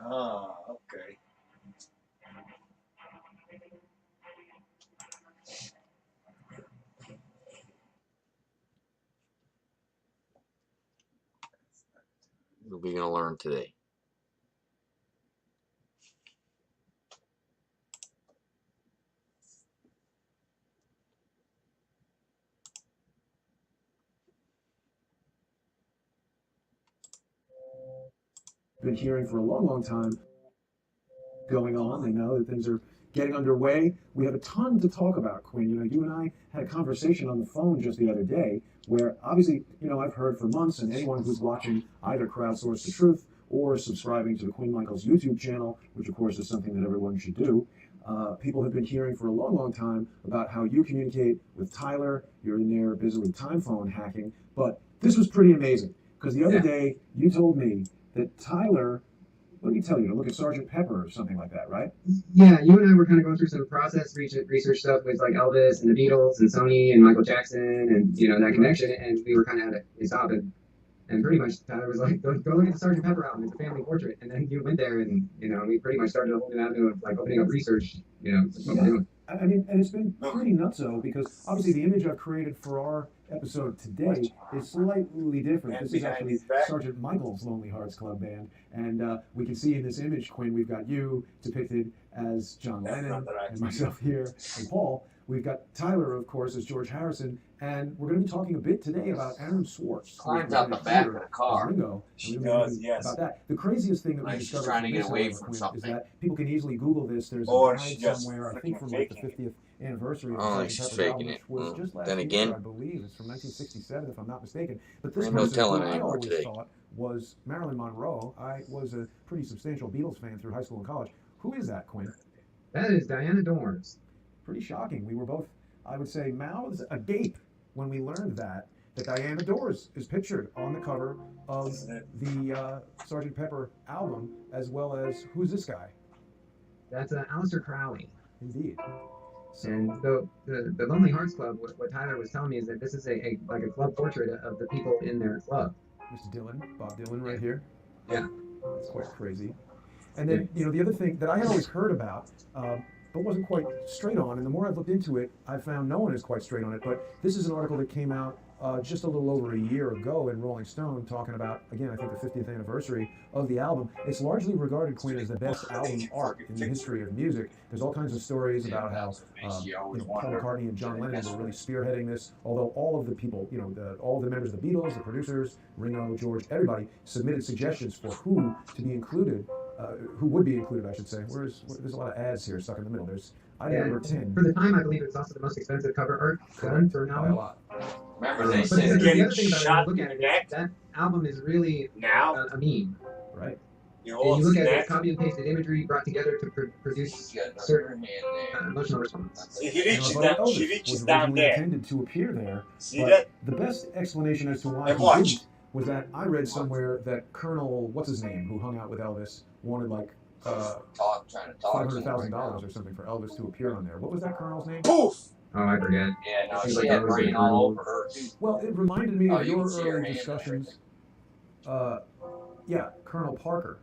Ah, okay. What are we going to learn today? Been hearing for a long time going on. They know that things are getting underway. We have a ton to talk about, Quinn. You and I had a conversation on the phone just the other day where obviously, I've heard for months, and anyone who's watching either Crowdsource the Truth or subscribing to the Quinn Michaels YouTube channel, which of course is something that everyone should do, people have been hearing for a long time about how you communicate with Tyler. You're in there busily time phone hacking. But this was pretty amazing because the other day you told me that Tyler, what did he tell you, to look at Sergeant Pepper or something like that, right? Yeah, you and I were kind of going through some process research stuff with like Elvis and the Beatles and Sony and Michael Jackson and that connection, and we were kind of at a stop, and pretty much Tyler was like, go look at the Sergeant Pepper album. It's a family portrait, and then you went there, and we pretty much started a whole new avenue of like opening up research. What we're doing. I mean, and it's been pretty nutso because obviously the image I've created for our episode today is slightly different. This is actually Sergeant Michael's Lonely Hearts Club Band, and we can see in this image, Quinn, we've got you depicted as John Lennon, and myself here, and Paul. We've got Tyler, of course, as George Harrison, and we're going to be talking a bit today about Aaron Swartz. Climbs out the back of the car. Ringo, She does, yes. About that. The craziest thing that we Like she's discovered trying to from get this, away however, from Quinn, something. is that people can easily Google this. There's Or a she guide just somewhere, I think from freaking like the faking 50th anniversary of Oh, the she's Sergeant Pepper's faking album, it. which was just last Then year, again, I believe. It's from 1967, if I'm not mistaken. But this Ain't no person, telling who I anymore always today. thought was Marilyn Monroe. I was a pretty substantial Beatles fan through high school and college. Who is that, Quinn? That is Diana Dorms. Pretty shocking. We were both, I would say, mouths agape when we learned that Diana Dors is pictured on the cover of the Sgt. Pepper album, as well as, who's this guy? That's Aleister Crowley. Indeed. So, And the Lonely Hearts Club, what Tyler was telling me is that this is a club portrait of the people in their club. Mr. Dylan, Bob Dylan right here. Yeah. That's quite crazy. And then, the other thing that I had always heard about, but wasn't quite straight on, and the more I've looked into it, I've found no one is quite straight on it, but this is an article that came out just a little over a year ago in Rolling Stone, talking about, again, I think the 50th anniversary of the album. It's largely regarded, Quinn, as the best album art in the history of music. There's all kinds of stories about how Paul McCartney and John Lennon were really spearheading this, although all of the people, all of the members of the Beatles, the producers, Ringo, George, everybody submitted suggestions for who to be included, who would be included, I should say. There's a lot of ads here stuck in the middle. There's item number 10. For the time, I believe it was also the most expensive cover art done for an By a album. lot. Remember they But said the getting other thing about it, shot when you look at it, that album is really Now, a meme. Right. you And all you look at it, snack. copy and pasted imagery brought together to produce certain emotional response. See, he And reaches our buddy down, she Elvis reaches was down originally there. intended to appear there, See but that? the best explanation as to why And he watch. didn't was that I read somewhere that Colonel, what's his name, who hung out with Elvis, wanted like trying to talk $500,000 or something for Elvis to appear on there. What was that colonel's name? Poof! Oh, I forget. Yeah, no, Seems she like had that was rain a all girl. over her too. Well, it reminded me Oh, of you your can see her early hand discussions. Yeah, Colonel Parker.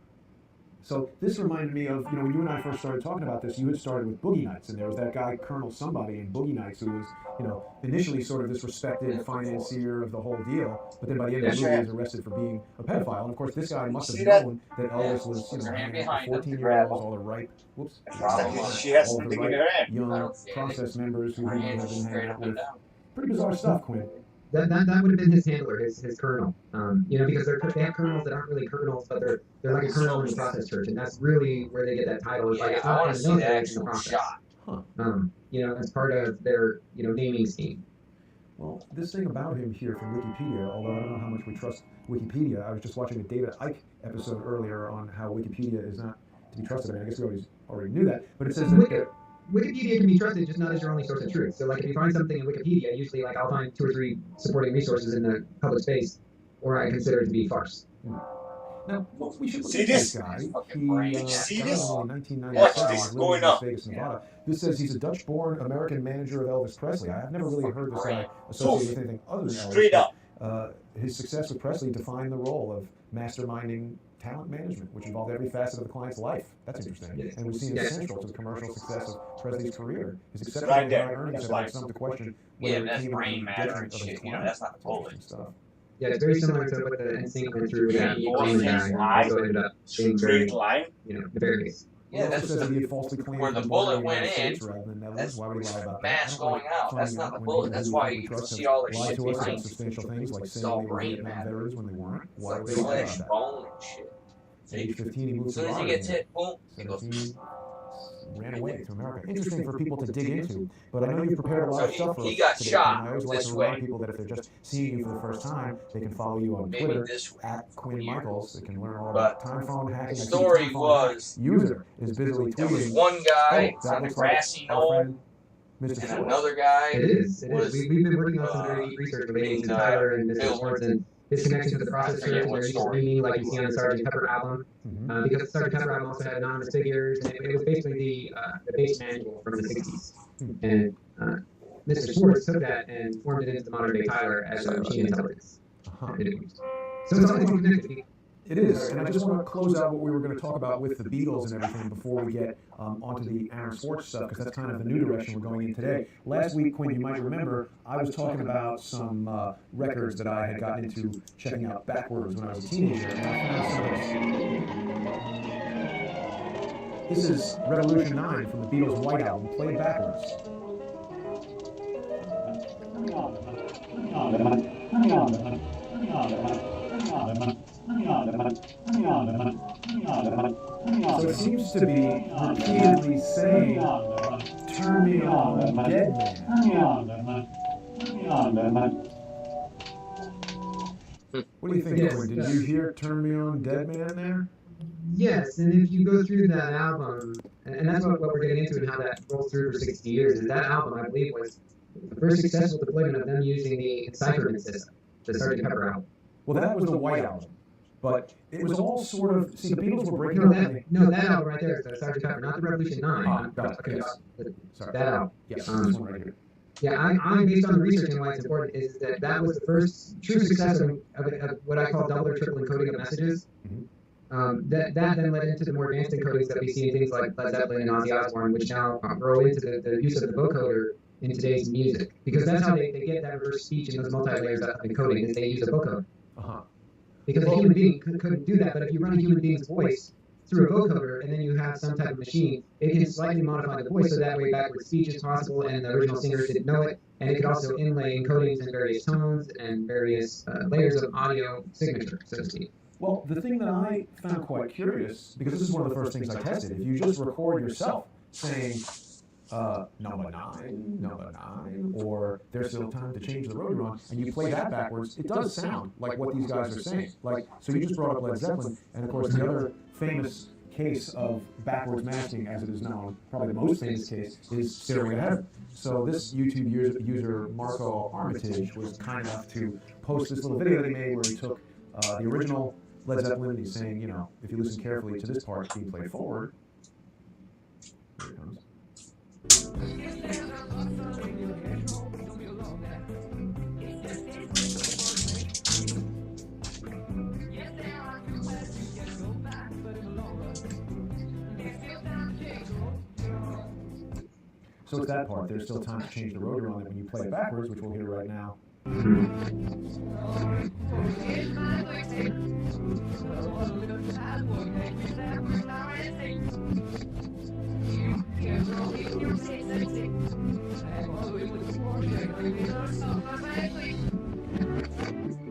So this reminded me of, when you and I first started talking about this, you had started with Boogie Nights, and there was that guy, Colonel somebody in Boogie Nights, who was, initially sort of this respected financier of the whole deal, but then by the end of the movie he was arrested for being a pedophile. And of course, this guy must have known that Elvis was, hanging out with 14-year-olds, all the ripe, She has all the something in her right hand. young process members who he may have been hanging out with. Pretty bizarre stuff, Quinn. That would have been his handler, his colonel. Because they have colonels that aren't really colonels, but they're like a colonel in the process church, and that's really where they get that title. It's like it's I not want in to the see the military, it's in actual the process. shot. As part of their naming scheme. Well, this thing about him here from Wikipedia, although I don't know how much we trust Wikipedia, I was just watching a David Icke episode earlier on how Wikipedia is not to be trusted. I mean, I guess we already knew that, but it says that... Wikipedia can be trusted, just not as your only source of truth. So, like, if you find something in Wikipedia, usually, like, I'll find 2 or 3 supporting resources in the public space, or I consider it to be farce. Now, Now, we should look See at this this? guy. Fucking He brain. See got this? out in 1997. Watch this living going in Las up. Vegas, Nevada. This says he's a Dutch-born American manager of Elvis Presley. I've never really heard this guy associated with anything other than Elvis. Straight up. His success with Presley defined the role of masterminding talent management, which involved every facet of the client's life. That's interesting. And we've seen it central to the commercial success of Presley's career. His exceptionally high earnings have led some to question whether that's it came brain at matter the and detriment of his shit. You know, client. that's not the bullet. Stuff. Yeah, it's very similar to what the NSYNC went through with that Yeah, Quinn guy, who also ended up being very, Straight line. nefarious. Yeah, that's says the, he had falsely claimed where the he bullet was went United in, States rather than Netherlands. that's Why would he lie about that? mass I don't going like out. That's finding not out the when bullet. people That's who why we you trust see have all this lied shit to us about behind substantial things like It's saying all they were brain Vietnam matter. veterans when they weren't. It's Why like would they lie flesh, about that? bone, and shit. At age 15, he moved As to soon as he gets Rotterdam. hit, boom, he goes. 17, ran away to America. Interesting for people to dig into, but I know you've prepared a lot of So stuff for he us got today, shot and I always like this to remind way. people that if they're just seeing you for the first time, they can follow you on Maybe Twitter this way. at Quinn Michaels. They can learn all But about time phone hacking. the I see story time phone was hack user is busily there was tweeting. one guy that on a looks like grassy our knoll, friend, Mr. and Schwartz. another guy It is. was We've been working on some very deep research relating to Tyler and Mr. Schwartz and his connection to the process church and their use of meaning, like you see on the Sgt. Pepper album. Because the Sgt. Pepper album also had anonymous figures, and it was basically the base manual from the 60s. And Mr. Schwartz took that and formed it into the modern day Tyler as a machine intelligence. So it's all connected. It is, and I just want to close out what we were going to talk about with the Beatles and everything before we get onto the Aaron Swartz stuff, because that's kind of the new direction we're going in today. Last week, Quinn, you might remember, I was talking about some records that I had gotten into checking out backwards when I was a teenager, and I found some of this. This is Revolution 9 from the Beatles' White Album, played backwards. So it seems to be repeatedly saying, "Turn me on, dead man." What do you think, Yes. Quinn? Did you hear "Turn me on, dead man" there? Yes, and if you go through that album, and that's what we're getting into and how that rolls through for 60 years, is that album, I believe, was the first successful deployment of them using the encipherment system, the Sgt. Pepper album. Well, that was the White Album, but it was all sort of. See, the Beatles were breaking No, up. that album right there is the Sgt. Pepper, not the Revolution 9. Got it. Okay, Yes. Sorry. that album. Yes, this one right here. Yeah, I'm based on the research and why it's important is that was the first true success of what I call double or triple encoding of messages. That then led into the more advanced encodings that we see in things like Led Zeppelin and Ozzy Osbourne, which now grow into the use of the vocoder in today's music. Because that's how they get that reverse speech and those multi-layers of encoding, is they use a vocoder. Because a human being couldn't do that, but if you run a human being's voice through a vocoder and then you have some type of machine, it can slightly modify the voice so that way backward speech is possible and the original singers didn't know it, and it could also inlay encodings in various tones and various layers of audio signature, so to speak. Well, the thing that I found quite curious, because this is one of the first things I tested, if you just record yourself saying, number 9, or there's still time to change the road you're on, and you play that backwards, it does sound like what these guys are saying. Like, so you just brought up Led Zeppelin, and of course the other famous case of backwards masking, as it is known, probably the most famous case, is Stairway to Heaven. So this YouTube user Marco Armitage was kind enough to post this little video that he made where he took the original Led Zeppelin, and he's saying, you know, if you listen carefully to this part being played forward, here it comes. So it's that part. There's still time to change the road you're on it when you play it backwards, which we'll hear right now.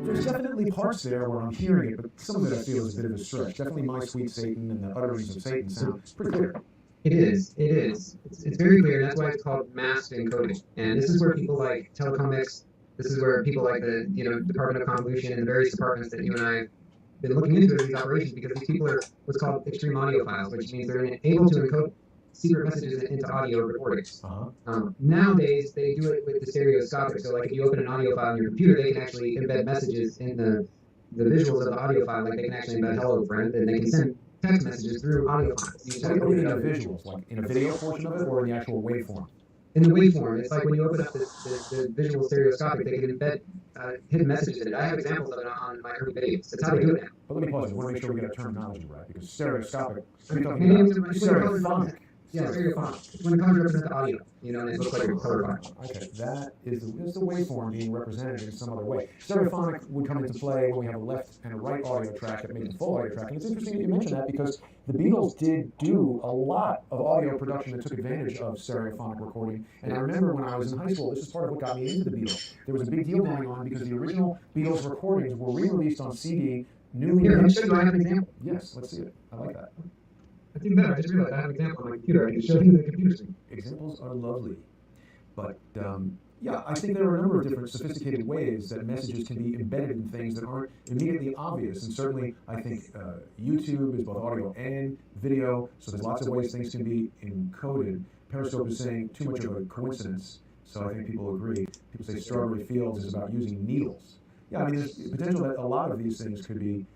There's definitely parts there where I'm hearing it, but some of it I feel is a bit of a stretch. Definitely My Sweet Satan and the utterings of Satan sound pretty clear. It is. It's very clear, and that's why it's called masked encoding. And this is where people like Telecomics, this is where people like the Department of Convolution and the various departments that you and I have been looking into these operations, because these people are what's called extreme audiophiles, which means they're able to encode secret messages into audio recordings. Nowadays, they do it with the stereoscopic. So, like if you open an audio file on your computer, they can actually embed messages in the the visuals of the audio file, like they can actually embed "Hello, friend," and they can send text messages through audio files. You just What have to do you open mean it the up. visuals? Like in a video portion of it or in the actual waveform? In the waveform, it's like when you open up the visual stereoscopic, they can embed hidden messages in it. I have examples of it on my early videos. That's how they do it now. But let me pause. I want to make sure we get our terminology right because stereoscopic. We're talking Maybe about it's when the colors, stereophonic. yeah, stereophonic. It's when the colors represent the audio, you know, and it looks like a color file. Okay, that is the waveform being represented in some other way. Stereophonic would come into play when we have a left and a right audio track that makes a full audio track. And it's interesting that you mentioned that because the Beatles did do a lot of audio production that took advantage of stereophonic recording. And I remember when I was in high school, this is part of what got me into the Beatles. There was a big deal going on because the original Beatles recordings were re-released on CD, newly Here, let me mixed. show you. I have an example. Yes, let's see it. I like that. That's even better. I just realized I have an example on my computer. I can show you the computer screen. Examples are lovely. But yeah, I think there are a number of different sophisticated ways that messages can be embedded in things that aren't immediately obvious. And certainly, I think YouTube is both audio and video, so there's lots of ways things can be encoded. Periscope is saying too much of a coincidence, so I think people agree. People say Strawberry Fields is about using needles. Yeah, I mean, there's potential that a lot of these things could be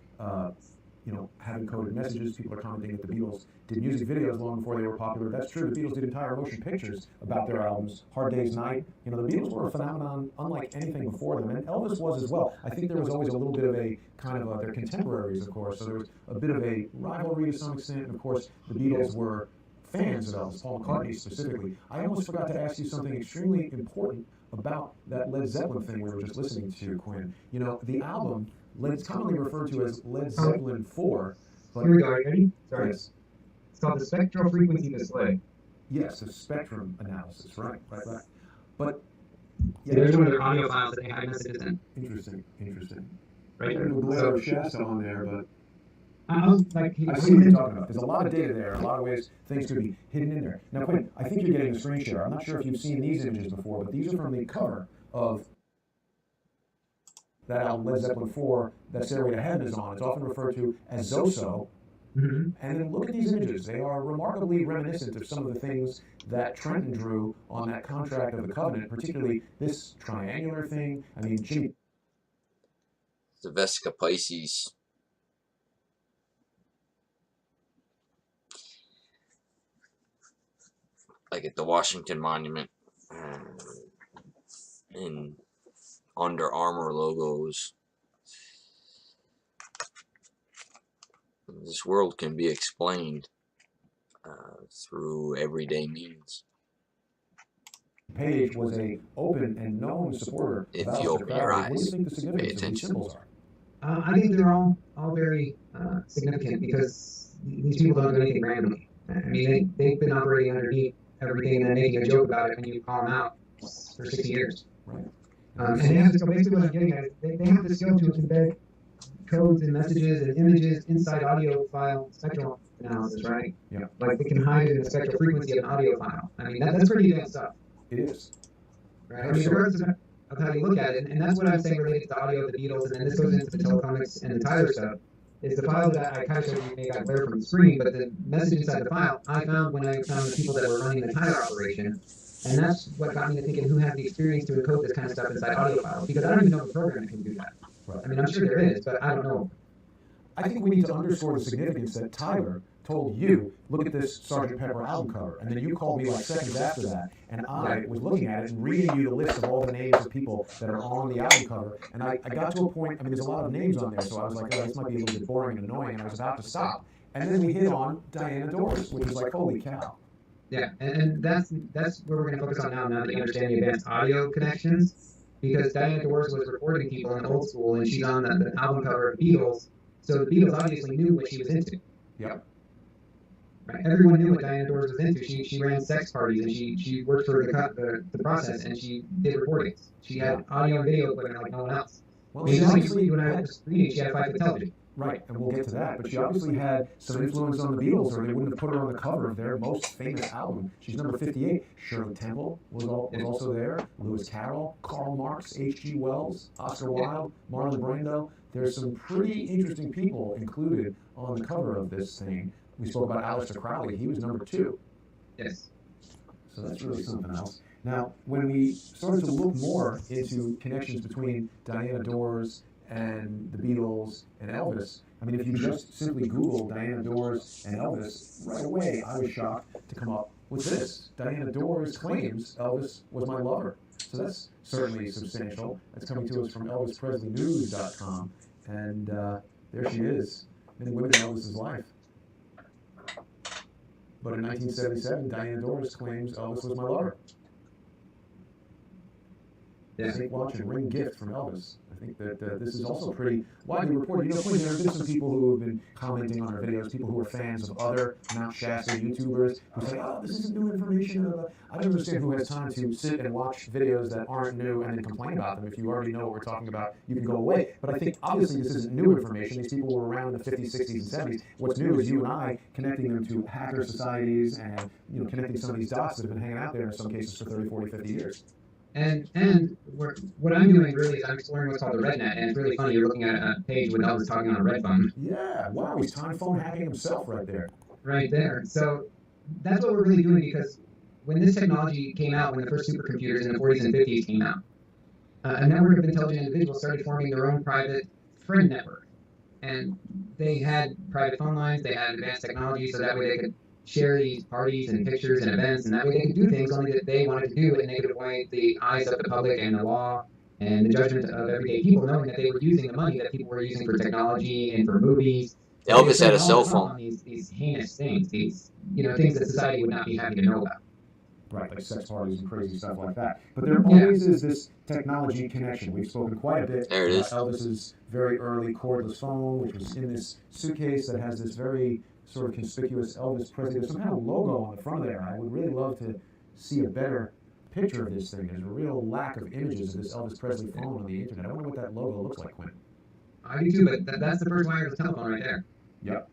have encoded messages. People are commenting that the Beatles did music videos long before they were popular. That's true. The Beatles did entire motion pictures about their albums. Hard Day's Night. The Beatles were a phenomenon unlike anything before them, and Elvis was as well. I think there was always a little bit of a kind of their contemporaries, of course. So there was a bit of a rivalry to some extent. And of course, the Beatles were fans of Elvis, Paul McCartney specifically. I almost forgot to ask you something extremely important about that Led Zeppelin thing we were just listening to, Quinn. The album. It's commonly referred to as Led Zeppelin 4. But Here we go. Are you ready? Sorry. Yes. It's called the spectral frequency display. Yes, the spectrum analysis, right. But Yeah, there's one of their audio files that they have messages in. Interesting. Right There's there. a glare of Shasta on there, but I was like, I see what you're talking about. There's a lot of data there, a lot of ways things could be hidden in there. Now, Quinn, I think you're getting the screen share. I'm not sure if you've seen these images before, but these are from the cover of that album, Led Zeppelin 4, that Stairway to Heaven is on. It's often referred to as Zoso. Mm-hmm. And then look at these images. They are remarkably reminiscent of some of the things that Trenton drew on that contract of the Covenant, particularly this triangular thing. I mean, Jimmy. The Vesica Pisces. Like at the Washington Monument. In Under Armour logos. This world can be explained through everyday means. Page was a open and known supporter If of you Aleister open your Crowley. What do you eyes, think the pay significance of these attention. symbols are? I think they're all very significant because these people don't do anything randomly. I mean, they've been operating underneath everything and then making a joke about it when you call them out for 60 years. Right. And they have to, so basically what I'm getting at is they have the skill to embed codes and messages and images inside audio file spectral analysis, right? Yeah. Like they can hide in the spectral frequency of an audio file. I mean, that's pretty advanced stuff, It is. right? I mean, regardless of how you look at it, and that's what I'm saying related to the audio of the Beatles, and then this goes into the telecomics and the Tyler stuff, is the file that I kind of showed you, maybe got glare from the screen, but the message inside the file, I found when I found the people that were running the Tyler operation, and that's what got me to thinking who has the experience to encode this kind of stuff inside audio files, because I don't even know the program that can do that. Right. I mean, I'm sure there is, but I don't know. I think we need to underscore the significance that Tyler told you, look at this Sgt. Pepper album cover, and then you called me like seconds after that, and I was looking at it and reading you the list of all the names of people that are on the album cover, and I got to a point, I mean, there's a lot of names on there, so I was like, oh, this might be a little bit boring and annoying, and I was about to stop. And then we hit on Diana Doris, which was like, holy cow. Yeah, and that's where we're going to focus on now that you understand the advanced audio connections, because Diana Doris was recording people in old school, and she's on the album cover of Beatles, so the Beatles obviously knew what she was into. Yep. Right? Everyone knew what Diana Doris was into. She ran sex parties, and she worked for the process, and she did recordings. She had audio and video equipment like no one else. Well, I mean, she just like obviously when I was reading, she had a 5-foot television. Right, and we'll get to that, but she obviously had some influence on the Beatles, or they wouldn't have put her on the cover of their most famous album. She's number 58. Shirley Temple was also there. Lewis Carroll, Karl Marx, H.G. Wells, Oscar Wilde, Marlon Brando. There's some pretty interesting people included on the cover of this thing. We spoke about Aleister Crowley. He was number 2. Yes. So that's really something else. Now, when we started to look more into connections between Diana Doris and the Beatles and Elvis. I mean, if you just simply Google Diana Dors and Elvis, right away I was shocked to come up with this. Diana Dors claims Elvis was my lover. So that's certainly substantial. That's coming to us from ElvisPresleyNews.com. And there she is, many women in Elvis's life. But in 1977, Diana Dors claims Elvis was my lover. Yeah. St. Watch and ring gift from Elvis. I think that this is also pretty widely reported. You know, Quinn, there have been some people who have been commenting on our videos, people who are fans of other Mount Shasta YouTubers who say, oh, this isn't new information. I don't understand who has time to sit and watch videos that aren't new and then complain about them. If you already know what we're talking about, you can go away. But I think, obviously, this isn't new information. These people were around in the 50s, 60s, and 70s. What's new is you and I connecting them to hacker societies and, you know, connecting some of these dots that have been hanging out there in some cases for 30, 40, 50 years. And what I'm doing really is I'm exploring what's called the RedNet, and it's really funny. You're looking at a page with Elvis talking on a red phone. Yeah, wow, he's time phone hacking himself right there. Right there. So that's what we're really doing, because when this technology came out, when the first supercomputers in the 40s and 50s came out, a network of intelligent individuals started forming their own private friend network. And they had private phone lines, they had advanced technology, so that way they could share these parties and pictures and events, and that way they could do things only that they wanted to do, and they could avoid the eyes of the public and the law and the judgment of everyday people, knowing that they were using the money that people were using for technology and for movies. Elvis had a cell phone. These heinous things, these things that society would not be happy to know about. Right, like sex parties and crazy stuff like that. But there always is this technology connection. We've spoken quite a bit There it is. about Elvis's very early cordless phone, which was in this suitcase that has this very sort of conspicuous Elvis Presley. There's some kind of logo on the front of there. I would really love to see a better picture of this thing. There's a real lack of images of this Elvis Presley phone on the internet. I wonder what that logo looks like, Quinn. I do too, but that's the first wireless telephone right there. Yep.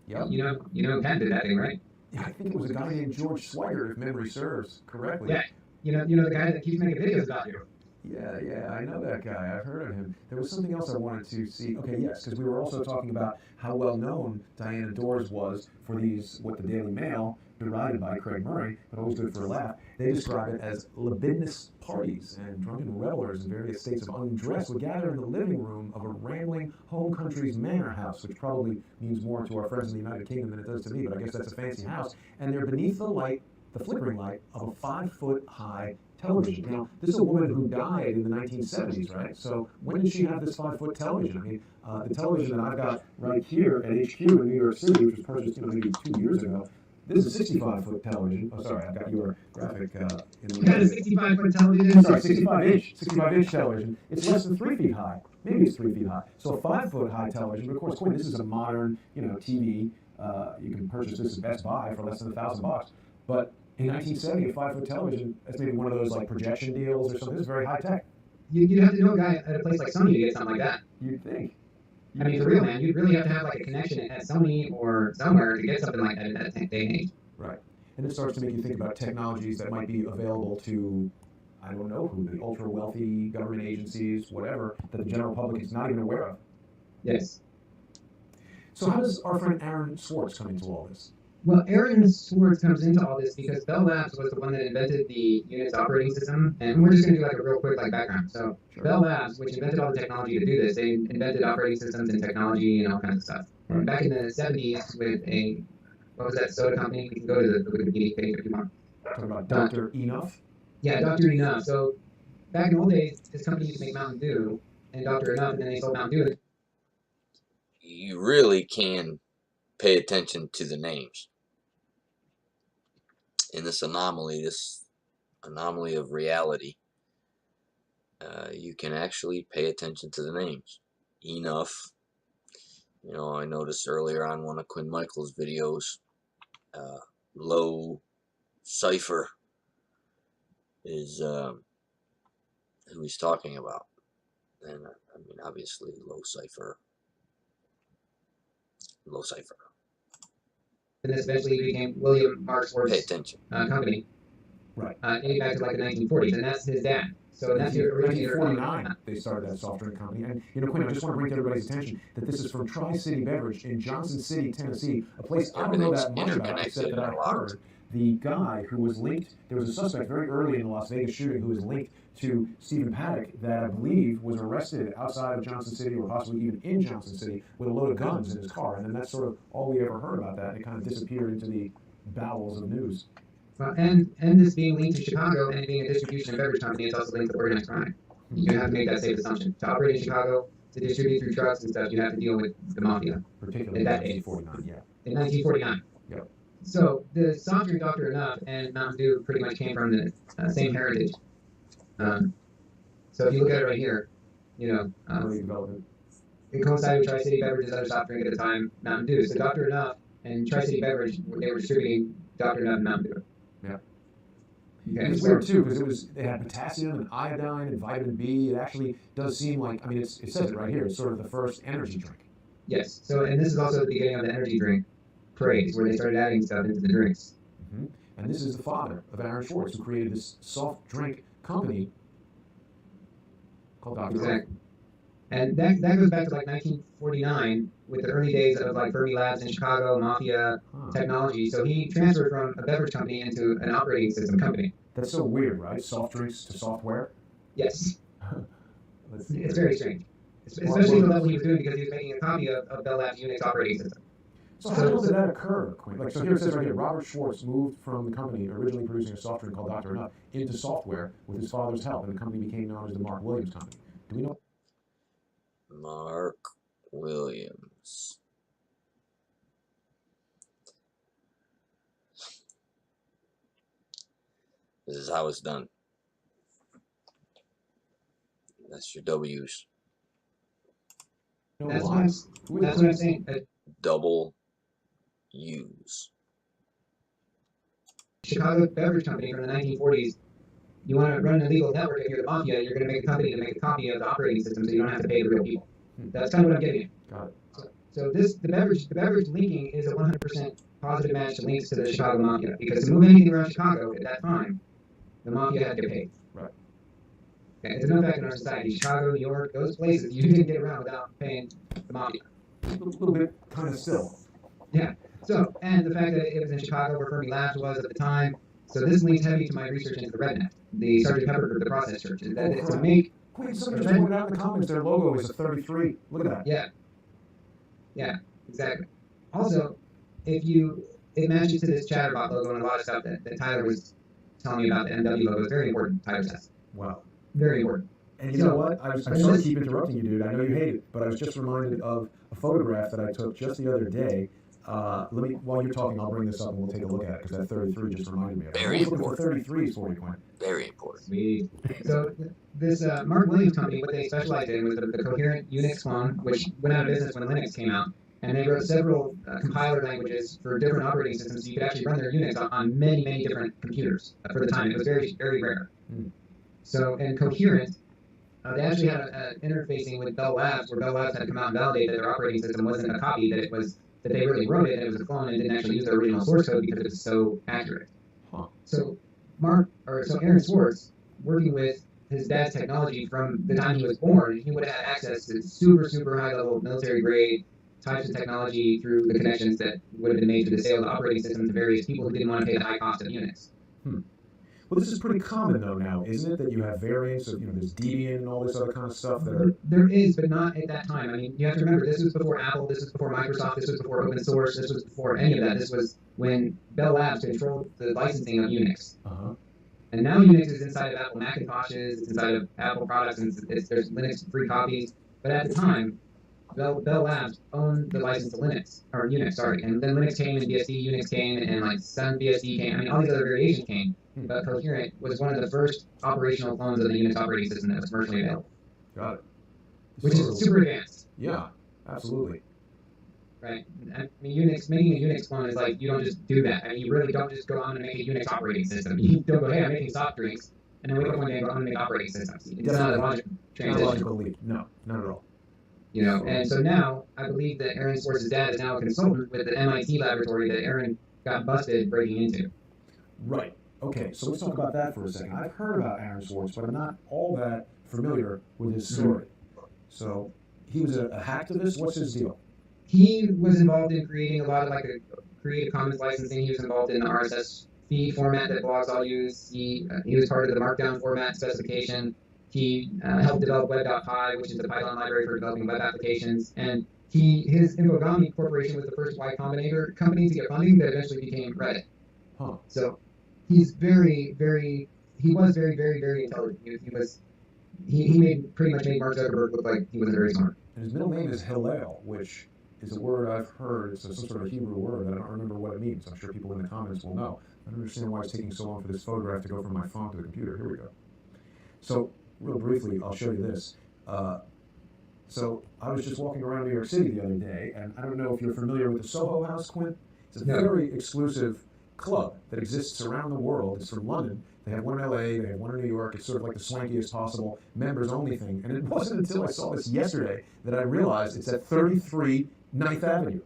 You know who patented that thing, right? Yeah, I think it was a guy named George Swigert, if memory serves correctly. Yeah. You know the guy that keeps making videos about you. Yeah, I know that guy. I've heard of him. There was something else I wanted to see. Okay, yes, because we were also talking about how well known Diana Dors was for these, what the Daily Mail, derided by Craig Murray, but always good for a laugh. They describe it as libidinous parties, and drunken revelers in various states of undress would gather in the living room of a rambling home country's manor house, which probably means more to our friends in the United Kingdom than it does to me, but I guess that's a fancy house. And they're beneath the light, the flickering light of a 5-foot-high television. Now, this is a woman who died in the 1970s, right? So when did she have this 5-foot television? I mean, the television that I've got right here at HQ in New York City, which was purchased maybe 2 years ago, this is a 65-foot television. Oh, sorry, I've got your graphic in the You got a 65-foot television? Sorry, 65-inch television. It's less than 3 feet high. Maybe it's 3 feet high. So a 5-foot-high television. But of course, Quinn, this is a modern, TV. You can purchase this at Best Buy for less than $1,000. But in 1970, a 5-foot television, that's maybe one of those like projection deals or something. It's very high tech. You'd have to know a guy at a place like Sony to get something like that. You'd think. I mean, for real, man, you'd really have to have like a connection at Sony or somewhere to get something like that at that day and age. Right. And it starts to make you think about technologies that might be available to, I don't know who, the ultra wealthy government agencies, whatever, that the general public is not even aware of. Yes. So how does our friend Aaron Swartz come into all this? Well, Aaron Swartz comes into all this because Bell Labs was the one that invented the Unix operating system, and we're just going to do like a real quick background. So Sure. Bell Labs, which invented all the technology to do this, they invented operating systems and technology and all kinds of stuff. And back in the 70s with what was that soda company? We can go to the Wikipedia page if you want. Talking about Dr. Enough? Yeah, Dr. Enough. So back in the old days, this company used to make Mountain Dew and Dr. Enough, and then they sold Mountain Dew. You really can pay attention to the names. In this anomaly of reality, you can actually pay attention to the names. Enough. I noticed earlier on one of Quinn Michael's videos, Low Cipher is who he's talking about. And I mean, obviously, Low Cipher. And this eventually became William Mark Swartz Pay attention. company. Right. Dating back to like the 1940s, and that's his dad. So that's your originator. 1949, they started that soft drink company. And, Quinn, I just want to bring to everybody's attention that this is from Tri-City Beverage in Johnson City, Tennessee, a place I don't know that much about, except that I've heard the guy who was linked, there was a suspect very early in the Las Vegas shooting who was linked to Stephen Paddock that I believe was arrested outside of Johnson City or possibly even in Johnson City with a load of guns in his car. And then that's sort of all we ever heard about that. And it kind of disappeared into the bowels of news. Well, and this being linked to Chicago and being a distribution and beverage company, it's also linked to organized crime. You have to make that safe assumption. To operate in Chicago, to distribute through trucks and stuff, you have to deal with the mafia. Particularly in 1949, yeah. In 1949. Yep. So the soft drink Dr. Enough and Mountain Dew pretty much came from the same heritage. So if you look at it right here, you know, it coincided with Tri-City Beverage's other soft drink at the time, Mountain Dew. So Dr. Enough and Tri-City Beverage, they were distributing Dr. Enough and Mountain Dew. Yeah. Okay, and it's weird too because it had potassium and iodine and vitamin B. It actually does seem like, I mean, it says it right here. It's sort of the first energy drink. Yes. So, and this is also the beginning of the energy drink craze, where they started adding stuff into the drinks. Mm-hmm. And this is the father of Aaron Schwartz, who created this soft drink company called Dr. Exactly. And that goes back to like 1949 with the early days of like Fermi Labs in Chicago, Mafia technology. So he transferred from a beverage company into an operating system company. That's so weird, right? Soft drinks to software? Yes. It's very strange. Especially the level he was doing because he was making a copy of Bell Labs' Unix operating system. So how did that occur, Quinn? Like, so here it says right here, Robert Schwartz moved from the company originally producing a soft drink called Dr. Enough into software with his father's help, and the company became known as the Mark Williams Company. Do we know? Mark Williams. This is how it's done. That's your W's. That's what I'm saying. Double U's. Chicago Beverage Company from the 1940s. You want to run an illegal network if you're the mafia, you're going to make a company to make a copy of the operating system so you don't have to pay the real people. That's kind of what I'm getting at. Got it. So the beverage linking is a 100% positive match to links to the Chicago Mafia, because to move anything around Chicago at that time, the Mafia had to get paid. Right. Okay, it's a known fact in our society. Chicago, New York, those places, you didn't get around without paying the Mafia. A little bit kind of still. Yeah. So, and the fact that it was in Chicago where Fermi Labs was at the time, so this links heavy to my research into the Redneck, the Sgt. Pepper group, the process church. That is to make... Wait, somebody just pointed out in the comments their logo is a 33. Look at that. Yeah. Yeah, exactly. Also, it matches to this Chatterbot logo and a lot of stuff that Tyler was telling me about the MW logo. It's very important, Tyler says. Wow. Very important. And you know what? I'm sorry to keep interrupting you, dude. I know you hate it, but I was just reminded of a photograph that I took just the other day. While you're talking, I'll bring this up and we'll take a look at it, because that 33 just reminded me of it. Very important. For 33s for you, Quinn. Very important. Sweet. So this Mark Williams company, what they specialized in was the coherent Unix clone, which went out of business when Linux came out. And they wrote several compiler languages for different operating systems, so you could actually run their Unix on many, many different computers for the time. It was very, very rare. So, and coherent, they actually had an interfacing with Bell Labs, where Bell Labs had to come out and validate that their operating system wasn't a copy, that they really wrote it and it was a clone and didn't actually use their original source code because it was so accurate. So Aaron Schwartz, working with his dad's technology from the time he was born, he would have had access to super, super high level military grade types of technology through the connections that would have been made to the sale of the operating system to various people who didn't want to pay the high cost of Unix. Well, this is pretty common though now, isn't it? That you have variants of, there's Debian and all this other kind of stuff that are... There is, but not at that time. I mean, you have to remember, this was before Apple, this was before Microsoft, this was before open source, this was before any of that. This was when Bell Labs controlled the licensing of Unix. And now Unix is inside of Apple Macintoshes, it's inside of Apple products, and there's Linux free copies. But at the time, Bell Labs owned the license to Linux, or Unix, sorry. And then Linux came, and BSD, Unix came, and like Sun BSD came. I mean, all these other variations came. But Coherent was one of the first operational clones of the Unix operating system that was commercially available. Got it. Which is super advanced. Yeah, absolutely. Right? I mean, making a Unix clone is like, you don't just do that. I mean, you really don't just go on and make a Unix operating system. You don't go, hey, I'm making soft drinks, and then wake up one day and go on and make operating systems. It's not a logical transition. Not a logical leap. No, not at all. And so now, I believe that Aaron Schwartz's dad is now a consultant with the MIT laboratory that Aaron got busted breaking into. Right. Okay, so let's talk about that for a second. I've heard about Aaron Schwartz, but I'm not all that familiar with his story. So he was a hacktivist. What's his deal? He was involved in creating a lot of like a Creative Commons licensing. He was involved in the RSS feed format that blogs all use. He was part of the Markdown format specification. He helped develop web.py, which is the Python library for developing web applications. And his Infogami Corporation was the first Y Combinator company to get funding that eventually became Reddit. Huh. So he's very, very intelligent. He pretty much made Mark Zuckerberg look like he wasn't very smart. And his middle name is Hillel, which is a word I've heard. It's some sort of Hebrew word. I don't remember what it means. I'm sure people in the comments will know. I don't understand why it's taking so long for this photograph to go from my phone to the computer. Here we go. So, real briefly, I'll show you this. So, I was just walking around New York City the other day, and I don't know if you're familiar with the Soho House, Quinn. It's a very exclusive club that exists around the world. It's from London. They have one in LA, they have one in New York. It's sort of like the swankiest possible members only thing. And it wasn't until I saw this yesterday that I realized it's at 33 9th Avenue.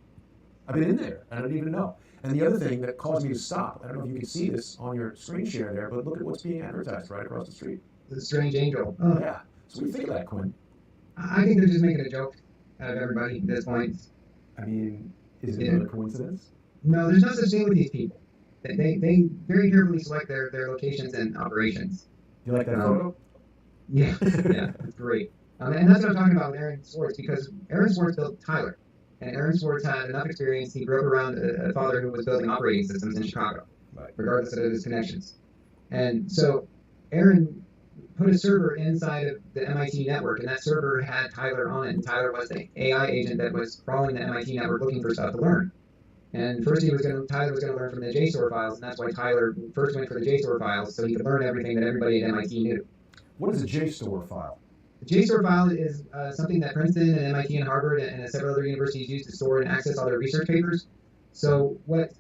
I've been in there, and I didn't even know. And the other thing that caused me to stop, I don't know if you can see this on your screen share there, but look at what's being advertised right across the street. The Strange Angel. Yeah. So what do you think of that, Quinn? I think they're just making a joke out of everybody at this point. I mean, is it another coincidence? No, there's no such thing with these people. They very carefully select their locations and operations. You like that photo? Yeah, yeah, it's great. And that's what I'm talking about with Aaron Swartz, because Aaron Swartz built Tyler. And Aaron Swartz had enough experience. He grew up around a father who was building operating systems in Chicago, regardless of his connections. And so Aaron put a server inside of the MIT network, and that server had Tyler on it. And Tyler was the AI agent that was crawling the MIT network looking for stuff to learn. And first Tyler was going to learn from the JSTOR files, and that's why Tyler first went for the JSTOR files, so he could learn everything that everybody at MIT knew. What is a JSTOR file? The JSTOR file is something that Princeton and MIT and Harvard and several other universities use to store and access all their research papers. So what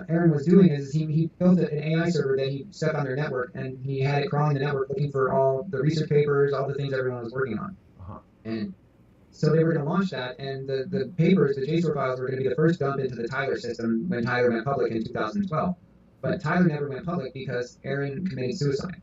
Aaron was doing is he built an AI server that he stuck on their network, and he had it crawling the network looking for all the research papers, all the things everyone was working on. And so they were going to launch that, and the papers, the JSTOR files, were going to be the first dump into the Tyler system when Tyler went public in 2012. But Tyler never went public because Aaron committed suicide.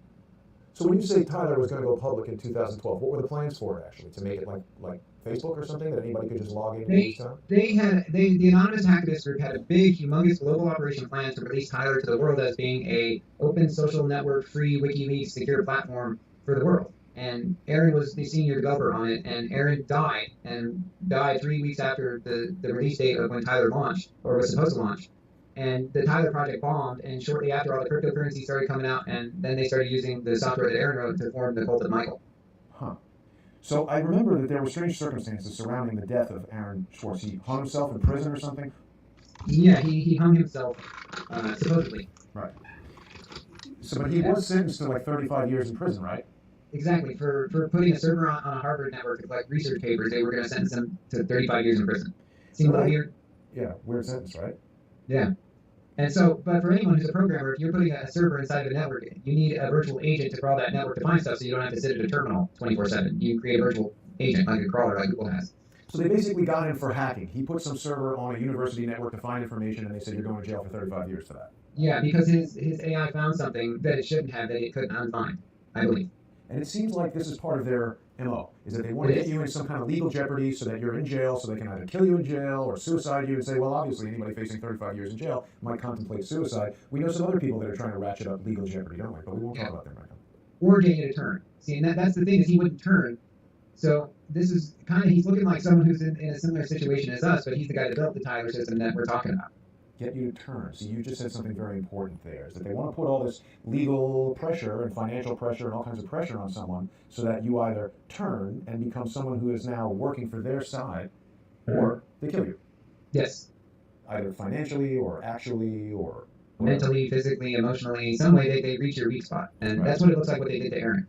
So when you say Tyler was going to go public in 2012, what were the plans for it, actually? To make it like Facebook or something, that anybody could just log in at any time? The anonymous hacktivist group had a big, humongous global operation plan to release Tyler to the world as being a open social network, free WikiLeaks secure platform for the world. And Aaron was the senior developer on it, and Aaron died 3 weeks after the release date of when Tyler launched, or was supposed to launch. And the Tyler project bombed, and shortly after, all the cryptocurrency started coming out, and then they started using the software that Aaron wrote to form the cult of Michael. Huh. So I remember that there were strange circumstances surrounding the death of Aaron Swartz. He hung himself in prison or something? Yeah, he hung himself, supposedly. Right. So, but he was sentenced to like 35 years in prison, right? Exactly. For putting a server on a Harvard network to collect research papers, they were going to sentence him to 35 years in prison. Seems a little weird. Yeah, weird sentence, right? Yeah. And so, but for anyone who's a programmer, if you're putting a server inside of a network, you need a virtual agent to crawl that network to find stuff, so you don't have to sit at a terminal 24/7. You create a virtual agent, like a crawler, like Google has. So they basically got him for hacking. He put some server on a university network to find information, and they said you're going to jail for 35 years for that. Yeah, because his AI found something that it shouldn't have, that it couldn't unfind, I believe. And it seems like this is part of their MO, is that they want to get you in some kind of legal jeopardy so that you're in jail, so they can either kill you in jail or suicide you and say, well, obviously anybody facing 35 years in jail might contemplate suicide. We know some other people that are trying to ratchet up legal jeopardy, don't we? But we won't talk about them right now. Or get you to turn. See, and that's the thing, is he wouldn't turn. So this is kind of, he's looking like someone who's in a similar situation as us, but he's the guy that built the Tyler system that we're talking about. Get you to turn. So you just said something very important there, is that they want to put all this legal pressure and financial pressure and all kinds of pressure on someone so that you either turn and become someone who is now working for their side, or they kill you. Yes. Either financially or actually or mentally, physically, emotionally, some way they reach your weak spot. And that's what it looks like what they did to Aaron.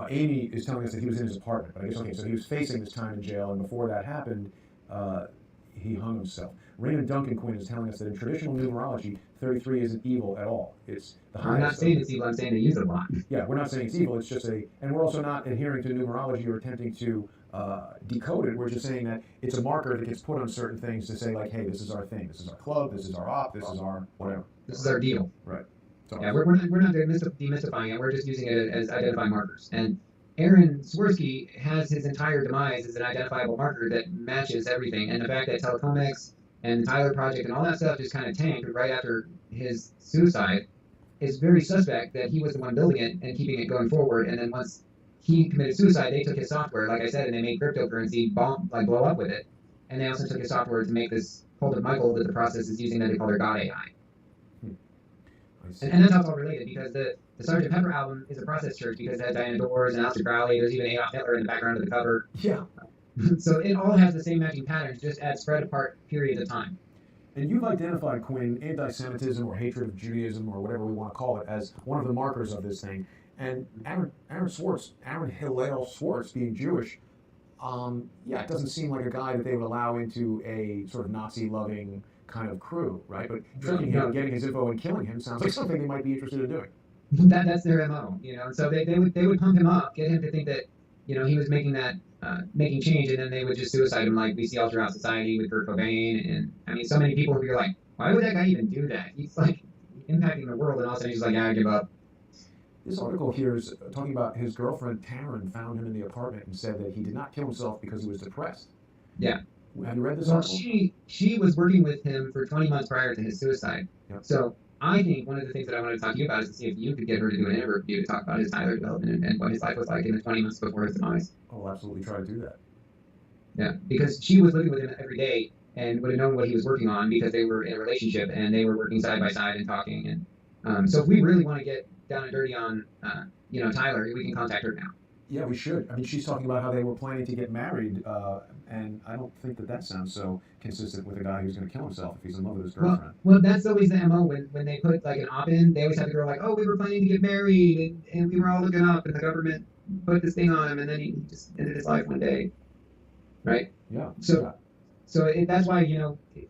Amy is telling us that he was in his apartment, but I guess, okay, so he was facing this time in jail, and before that happened, he hung himself. Raymond Duncan Quinn is telling us that in traditional numerology, 33 isn't evil at all. It's the highest. I'm not saying it's evil, I'm saying they use it a lot. Yeah, we're not saying it's evil, it's just and we're also not adhering to numerology or attempting to decode it. We're just saying that it's a marker that gets put on certain things to say, like, hey, this is our thing, this is our club, this is our op, this is our whatever. This is our deal. Right. So, yeah, we're not demystifying it, we're just using it as identifying markers. And Aaron Swirsky has his entire demise as an identifiable marker that matches everything. And the fact that Telecomex and the Tyler Project and all that stuff just kind of tanked right after his suicide is very suspect that he was the one building it and keeping it going forward. And then once he committed suicide, they took his software, like I said, and they made cryptocurrency blow up with it. And they also took his software to make this cult of Michael that the process is using that they call their God AI. And that's how it's all related, because the Sgt. Pepper album is a process church because it has Diana Dors and Aleister Crowley. There's even Adolf Hitler in the background of the cover. Yeah. So it all has the same matching patterns, just at spread apart periods of time. And you've identified, Quinn, anti-Semitism or hatred of Judaism or whatever we want to call it as one of the markers of this thing. And Aaron Hillel Swartz, being Jewish, it doesn't seem like a guy that they would allow into a sort of Nazi-loving kind of crew, right? But tricking him, getting his info, and killing him sounds like something they might be interested in doing. That's their MO, So they would pump him up, get him to think that, he was making that making change, and then they would just suicide him, like we see all throughout society with Kurt Cobain, and I mean, so many people who you're like, why would that guy even do that? He's like impacting the world, and all of a sudden he's like, I give up. This article here is talking about his girlfriend Taryn found him in the apartment and said that he did not kill himself because he was depressed. Yeah. Have you read this Well, article? she was working with him for 20 months prior to his suicide. Yep. So I think one of the things that I wanted to talk to you about is to see if you could get her to do an interview to talk about his Tyler development and what his life was like in the 20 months before his demise. I'll absolutely try to do that. Yeah, because she was living with him every day and would have known what he was working on because they were in a relationship and they were working side by side and talking. And so if we really want to get down and dirty on, Tyler, we can contact her now. Yeah, we should. I mean, she's talking about how they were planning to get married, and I don't think that sounds so consistent with a guy who's going to kill himself if he's in love with his girlfriend. Well, that's always the MO when they put like an op-in. They always have the girl like, oh, we were planning to get married, and we were all looking up, and the government put this thing on him, and then he just ended his life one day, right? Yeah. So that's why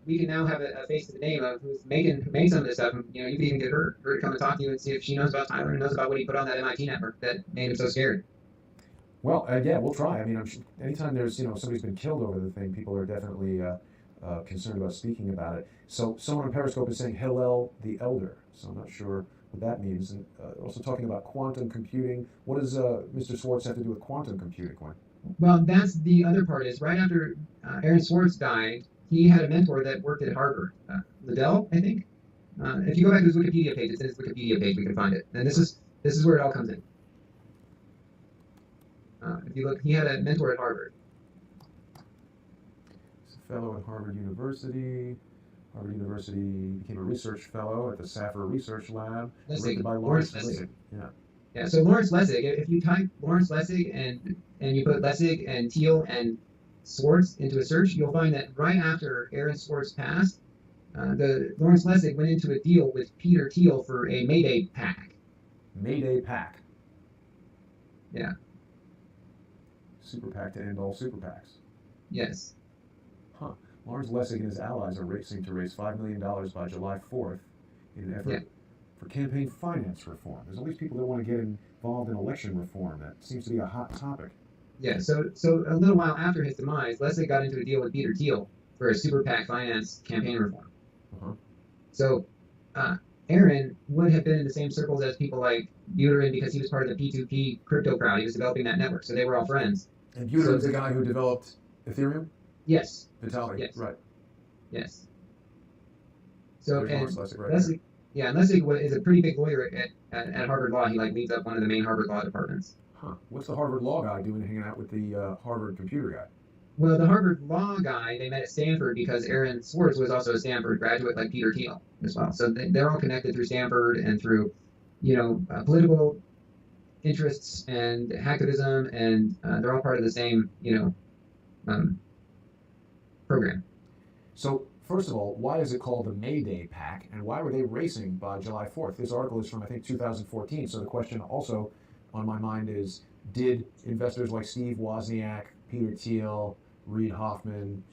we can now have a face to the name of who made some of this stuff. And, you can even get her to come and talk to you and see if she knows about Tyler and knows about what he put on that MIT network that made him so scared. Well, we'll try. I mean, anytime there's somebody's been killed over the thing, people are definitely concerned about speaking about it. So someone on Periscope is saying Hillel the Elder. So I'm not sure what that means. And also talking about quantum computing. What does Mr. Swartz have to do with quantum computing, Quinn? Well, that's the other part. Is right after Aaron Swartz died, he had a mentor that worked at Harvard, Liddell, I think. If you go back to his Wikipedia page, it's in his Wikipedia page. We can find it. And this is where it all comes in. If you look, he had a mentor at Harvard. He's a fellow at Harvard University. Harvard University became a research fellow at the Saffir Research Lab. Lessig, By Lawrence Lessig. Yeah. So Lawrence Lessig, if you type Lawrence Lessig and you put Lessig and Thiel and Swartz into a search, you'll find that right after Aaron Swartz passed, the Lawrence Lessig went into a deal with Peter Thiel for a Mayday PAC. Mayday PAC. Yeah. Super PAC to end all super PACs. Yes. Huh. Lawrence Lessig and his allies are racing to raise $5 million by July 4th in an effort for campaign finance reform. There's all these people that want to get involved in election reform. That seems to be a hot topic. Yeah, so a little while after his demise, Lessig got into a deal with Peter Thiel for a super PAC finance campaign reform. Uh-huh. So Aaron would have been in the same circles as people like Buterin because he was part of the P2P crypto crowd. He was developing that network, so they were all friends. And Buterin is the guy who developed Ethereum? Yes. Vitalik, yes. Right. Yes. So, and Lessig, right Lessig, yeah, and Lessig is a pretty big lawyer at Harvard Law. He leads up one of the main Harvard Law departments. Huh. What's the Harvard Law guy doing hanging out with the Harvard computer guy? Well, the Harvard Law guy, they met at Stanford because Aaron Swartz was also a Stanford graduate like Peter Thiel as well. So they're all connected through Stanford and through, political interests and hacktivism, and they're all part of the same, program. So, first of all, why is it called the Mayday PAC, and why were they racing by July 4th? This article is from, I think, 2014, so the question also on my mind is, did investors like Steve Wozniak, Peter Thiel, Reid Hoffman,